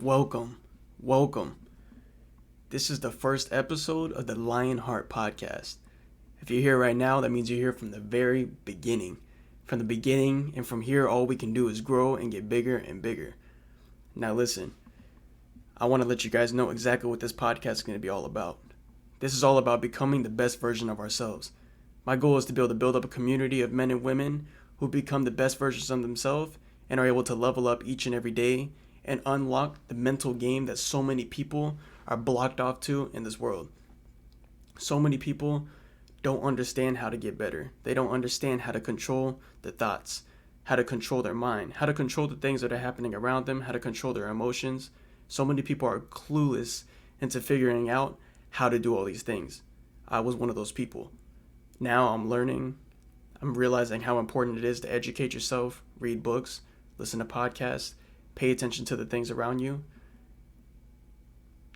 Welcome. Welcome. This is the first episode of the LionHeart Podcast. If you're here right now, that means you're here from the very beginning. From the beginning, and from here, all we can do is grow and get bigger and bigger. Now listen, I want to let you guys know exactly what this podcast is going to be all about. This is all about becoming the best version of ourselves. My goal is to be able to build up a community of men and women who become the best versions of themselves and are able to level up each and every day and unlock the mental game that so many people are blocked off to in this world. So many people don't understand how to get better. They don't understand how to control the thoughts, how to control their mind, how to control the things that are happening around them, how to control their emotions. So many people are clueless into figuring out how to do all these things. I was one of those people. Now I'm learning. I'm realizing how important it is to educate yourself, read books, listen to podcasts, pay attention to the things around you.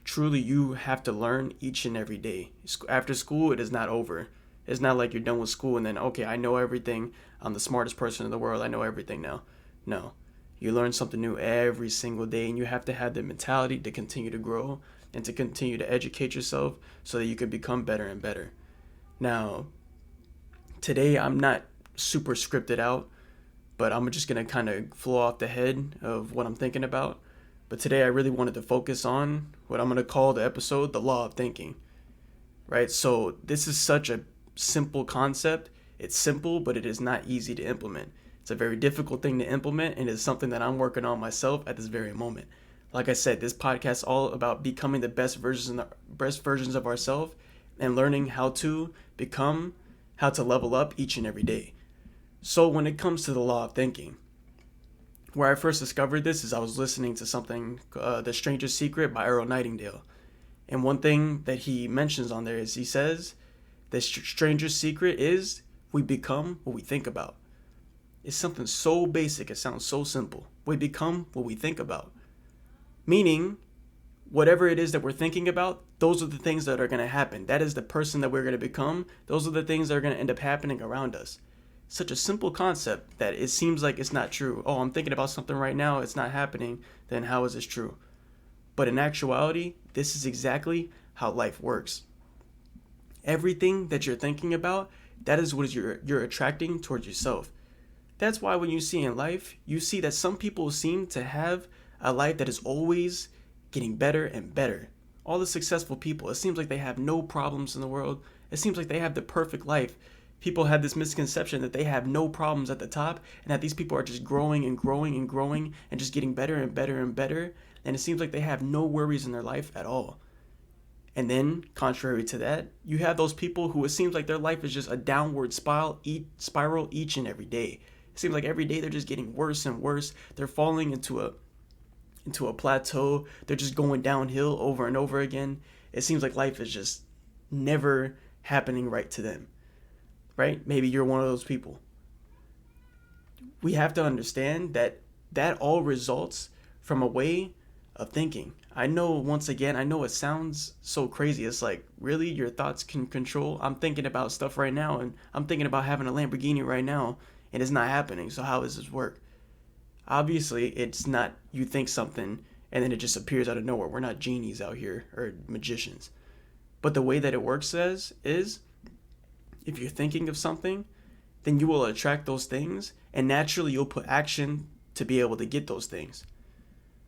Truly, you have to learn each and every day. After school, it is not over. It's not like you're done with school and then, okay, I know everything. I'm the smartest person in the world. I know everything now. No. You learn something new every single day, and you have to have the mentality to continue to grow and to continue to educate yourself so that you can become better and better. Now, today I'm not super scripted out, but I'm just going to kind of flow off the head of what I'm thinking about. But today I really wanted to focus on what I'm going to call the episode, the law of thinking, right? So this is such a simple concept. It's simple, but it is not easy to implement. It's a very difficult thing to implement, and it's something that I'm working on myself at this very moment. Like I said, this podcast is all about becoming the best versions of ourselves and learning how to level up each and every day. So when it comes to the law of thinking, where I first discovered this is I was listening to something, The Stranger's Secret by Earl Nightingale. And one thing that he mentions on there is he says, the stranger's secret is we become what we think about. It's something so basic, it sounds so simple. We become what we think about. Meaning, whatever it is that we're thinking about, those are the things that are going to happen. That is the person that we're going to become. Those are the things that are going to end up happening around us. Such a simple concept that it seems like it's not true. Oh, I'm thinking about something right now, it's not happening, then how is this true? But in actuality, this is exactly how life works. Everything that you're thinking about, that is what you're attracting towards yourself. That's why when you see in life, you see that some people seem to have a life that is always getting better and better. All the successful people, it seems like they have no problems in the world. It seems like they have the perfect life. People have this misconception that they have no problems at the top and that these people are just growing and growing and growing and just getting better and better and better. And it seems like they have no worries in their life at all. And then, contrary to that, you have those people who it seems like their life is just a downward spiral each and every day. It seems like every day they're just getting worse and worse. They're falling into a plateau. They're just going downhill over and over again. It seems like life is just never happening right to them. Right? Maybe you're one of those people. We have to understand that all results from a way of thinking. I know it sounds so crazy. It's like, really? Your thoughts can control? I'm thinking about stuff right now, and I'm thinking about having a Lamborghini right now, and it's not happening. So how does this work? Obviously, it's not you think something, and then it just appears out of nowhere. We're not genies out here, or magicians. But the way that it works is if you're thinking of something, then you will attract those things, and naturally you'll put action to be able to get those things.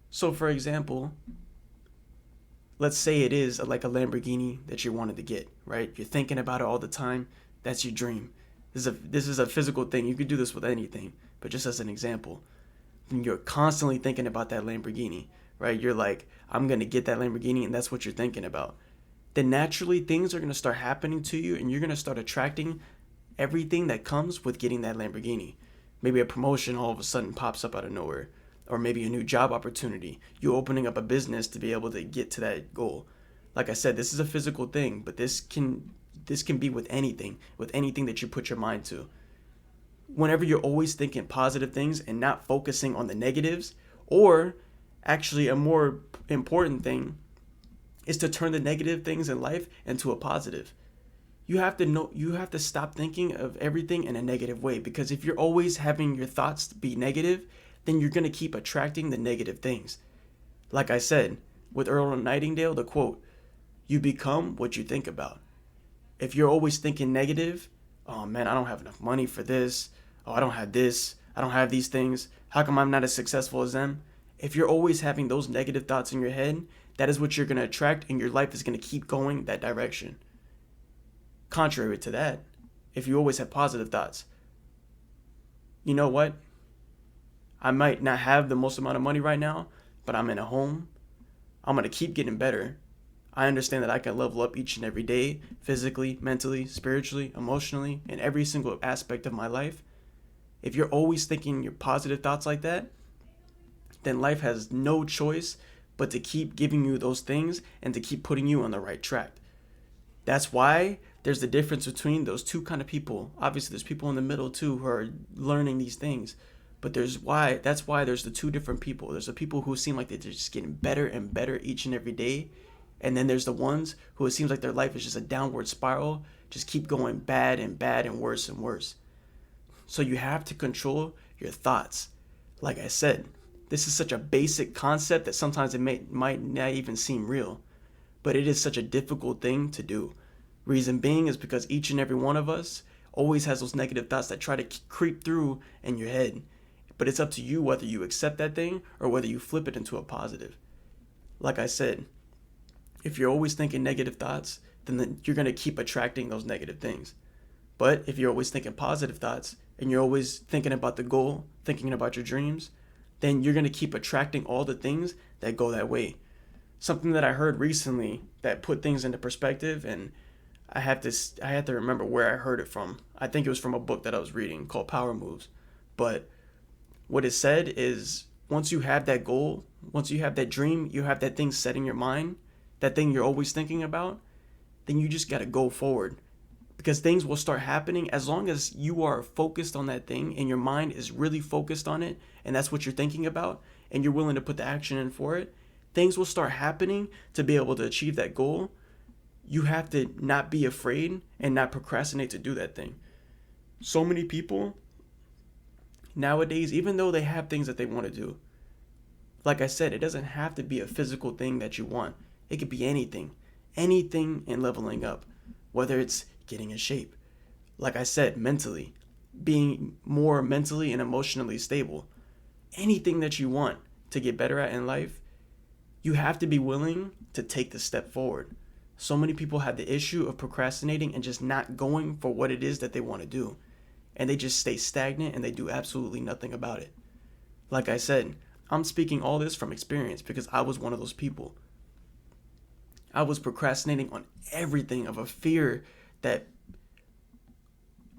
So for example, let's say it is like a Lamborghini that you wanted to get, right? You're thinking about it all the time. That's your dream. This is a physical thing. You could do this with anything, but just as an example, and you're constantly thinking about that Lamborghini, right? You're like, I'm going to get that Lamborghini, and that's what you're thinking about. Then naturally things are going to start happening to you, and you're going to start attracting everything that comes with getting that Lamborghini. Maybe a promotion all of a sudden pops up out of nowhere, or maybe a new job opportunity. You opening up a business to be able to get to that goal. Like I said, this is a physical thing, but this can be with anything that you put your mind to. Whenever you're always thinking positive things and not focusing on the negatives, or actually a more important thing is to turn the negative things in life into a positive. You have to stop thinking of everything in a negative way, because if you're always having your thoughts be negative, then you're going to keep attracting the negative things. Like I said, with Earl Nightingale, the quote, "You become what you think about." If you're always thinking negative, oh man, I don't have enough money for this. Oh, I don't have this. I don't have these things. How come I'm not as successful as them? If you're always having those negative thoughts in your head, that is what you're going to attract, and your life is going to keep going that direction. Contrary to that, if you always have positive thoughts, you know what? I might not have the most amount of money right now, but I'm in a home. I'm going to keep getting better. I understand that I can level up each and every day, physically, mentally, spiritually, emotionally, in every single aspect of my life. If you're always thinking your positive thoughts like that, then life has no choice but to keep giving you those things and to keep putting you on the right track. That's why there's the difference between those two kind of people. Obviously, there's people in the middle too who are learning these things. But that's why there's the two different people. There's the people who seem like they're just getting better and better each and every day. And then there's the ones who it seems like their life is just a downward spiral, just keep going bad and worse and worse. So you have to control your thoughts. Like I said, this is such a basic concept that sometimes it might not even seem real, but it is such a difficult thing to do. Reason being is because each and every one of us always has those negative thoughts that try to creep through in your head. But it's up to you whether you accept that thing or whether you flip it into a positive. Like I said, if you're always thinking negative thoughts, then you're going to keep attracting those negative things. But if you're always thinking positive thoughts and you're always thinking about the goal, thinking about your dreams, then you're going to keep attracting all the things that go that way. Something that I heard recently that put things into perspective, and I have to remember where I heard it from. I think it was from a book that I was reading called Power Moves. But what it said is, once you have that goal, once you have that dream, you have that thing set in your mind, that thing you're always thinking about, then you just got to go forward. Because things will start happening as long as you are focused on that thing and your mind is really focused on it, and that's what you're thinking about, and you're willing to put the action in for it. Things will start happening to be able to achieve that goal. You have to not be afraid and not procrastinate to do that thing. So many people nowadays, even though they have things that they want to do, like I said, it doesn't have to be a physical thing that you want. It could be anything in leveling up, whether it's getting in shape. Like I said, mentally, being more mentally and emotionally stable. Anything that you want to get better at in life, you have to be willing to take the step forward. So many people have the issue of procrastinating and just not going for what it is that they want to do. And they just stay stagnant and they do absolutely nothing about it. Like I said, I'm speaking all this from experience because I was one of those people. I was procrastinating on everything of a fear that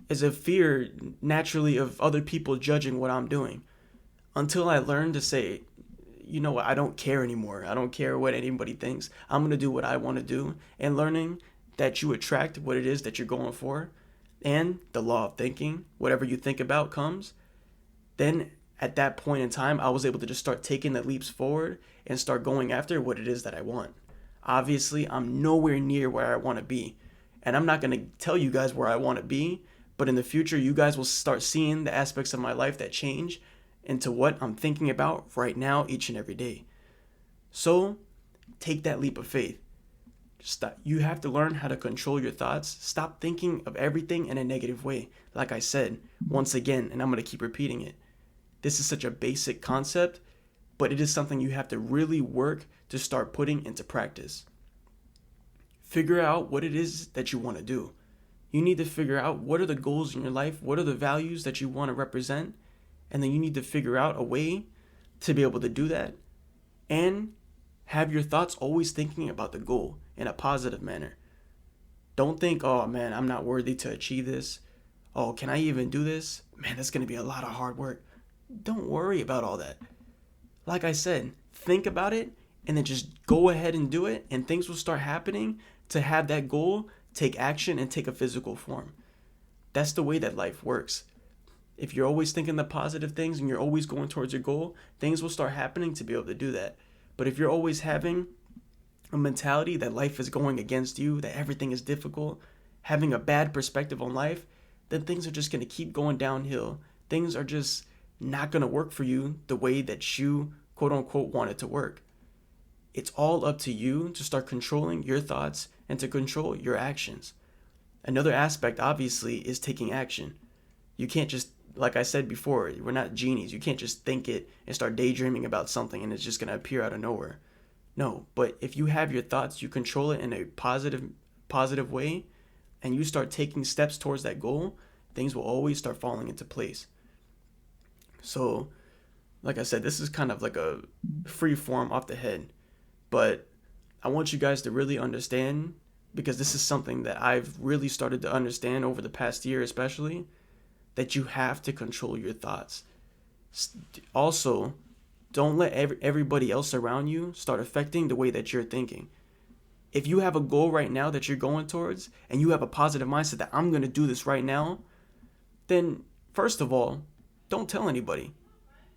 is a fear naturally of other people judging what I'm doing. Until I learned to say, you know what, I don't care anymore. I don't care what anybody thinks. I'm going to do what I want to do. And learning that you attract what it is that you're going for, and the law of thinking, whatever you think about comes, then at that point in time, I was able to just start taking the leaps forward and start going after what it is that I want. Obviously, I'm nowhere near where I want to be. And I'm not going to tell you guys where I want to be, but in the future, you guys will start seeing the aspects of my life that change into what I'm thinking about right now, each and every day. So, take that leap of faith. Stop. You have to learn how to control your thoughts. Stop thinking of everything in a negative way. Like I said, once again, and I'm going to keep repeating it. This is such a basic concept, but it is something you have to really work to start putting into practice. Figure out what it is that you want to do. You need to figure out what are the goals in your life, what are the values that you want to represent, and then you need to figure out a way to be able to do that and have your thoughts always thinking about the goal in a positive manner. Don't think, oh man, I'm not worthy to achieve this. Oh, can I even do this? Man, that's going to be a lot of hard work. Don't worry about all that. Like I said, think about it and then just go ahead and do it, and things will start happening to have that goal take action and take a physical form. That's the way that life works. If you're always thinking the positive things and you're always going towards your goal, things will start happening to be able to do that. But if you're always having a mentality that life is going against you, that everything is difficult, having a bad perspective on life, then things are just going to keep going downhill. Things are just not going to work for you the way that you, quote unquote, want it to work. it's all up to you to start controlling your thoughts and to control your actions. Another aspect, obviously, is taking action. You can't just, like I said before, we're not genies. You can't just think it and start daydreaming about something and it's just going to appear out of nowhere. No, but if you have your thoughts, you control it in a positive way, and you start taking steps towards that goal, things will always start falling into place. So, like I said, this is kind of like a free form off the head, but I want you guys to really understand, because this is something that I've really started to understand over the past year especially, that you have to control your thoughts. Also, don't let everybody else around you start affecting the way that you're thinking. If you have a goal right now that you're going towards, and you have a positive mindset that I'm going to do this right now, then first of all, don't tell anybody.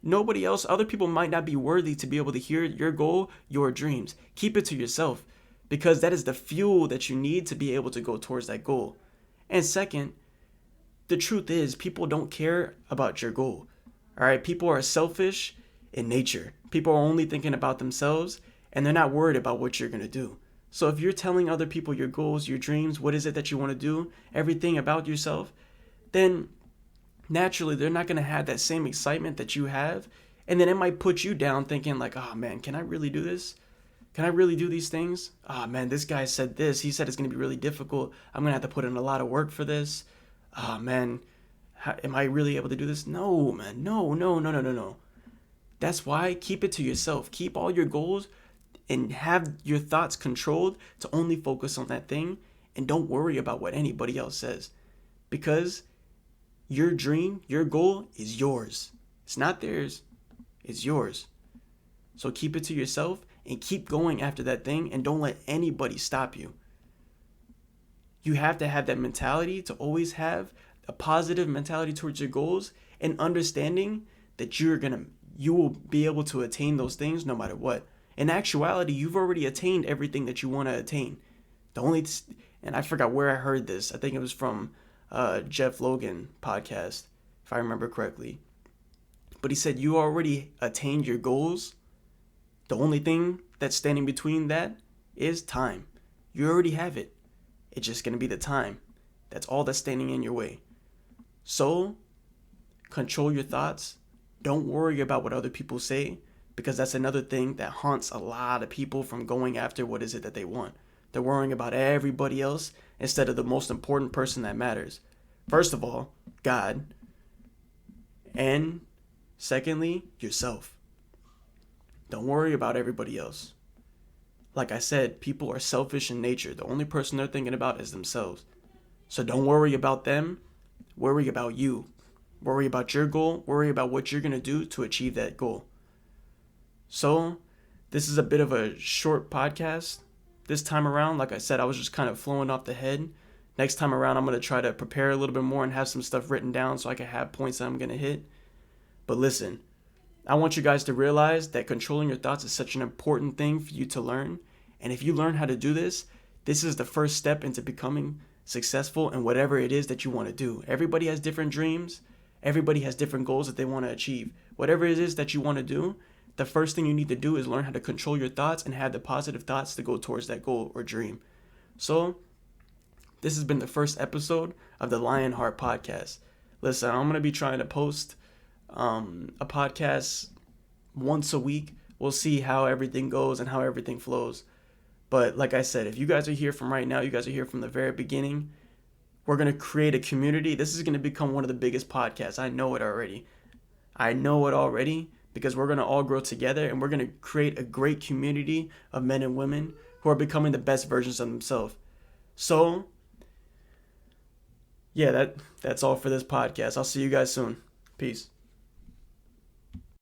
Nobody else, other people might not be worthy to be able to hear your goal, your dreams. Keep it to yourself, because that is the fuel that you need to be able to go towards that goal. And second, the truth is, people don't care about your goal. All right, people are selfish in nature. People are only thinking about themselves, and they're not worried about what you're going to do. So if you're telling other people your goals, your dreams, what is it that you want to do, everything about yourself, then naturally they're not going to have that same excitement that you have. And then it might put you down thinking like, oh man, can I really do this? Can I really do these things? Oh man, this guy said this. He said it's going to be really difficult. I'm going to have to put in a lot of work for this. Oh man, am I really able to do this? No, man. No. That's why keep it to yourself. Keep all your goals and have your thoughts controlled to only focus on that thing, and don't worry about what anybody else says, because your dream, your goal is yours. It's not theirs. It's yours. So keep it to yourself and keep going after that thing, and don't let anybody stop you. You have to have that mentality to always have a positive mentality towards your goals, and understanding that you will be able to attain those things no matter what. In actuality, you've already attained everything that you want to attain. And I forgot where I heard this. I think it was from Jeff Logan podcast, if I remember correctly. But he said you already attained your goals. The only thing that's standing between that is time. You already have it. It's just going to be the time. That's all that's standing in your way. So, control your thoughts. Don't worry about what other people say, because that's another thing that haunts a lot of people from going after what is it that they want. They're worrying about everybody else instead of the most important person that matters. First of all, God. And secondly, yourself. Don't worry about everybody else. Like I said, people are selfish in nature. The only person they're thinking about is themselves. So don't worry about them. Worry about you. Worry about your goal. Worry about what you're going to do to achieve that goal. So, this is a bit of a short podcast. This time around, like I said, I was just kind of flowing off the head. Next time around, I'm going to try to prepare a little bit more and have some stuff written down so I can have points that I'm going to hit. But listen, I want you guys to realize that controlling your thoughts is such an important thing for you to learn. And if you learn how to do this, this is the first step into becoming successful in whatever it is that you want to do. Everybody has different dreams. Everybody has different goals that they want to achieve. Whatever it is that you want to do, the first thing you need to do is learn how to control your thoughts and have the positive thoughts to go towards that goal or dream. So, this has been the first episode of the LionHeart Podcast. Listen, I'm going to be trying to post a podcast once a week. We'll see how everything goes and how everything flows. But like I said, if you guys are here from right now, you guys are here from the very beginning, we're going to create a community. This is going to become one of the biggest podcasts. I know it already. Because we're going to all grow together, and we're going to create a great community of men and women who are becoming the best versions of themselves. So, yeah, that's all for this podcast. I'll see you guys soon. Peace.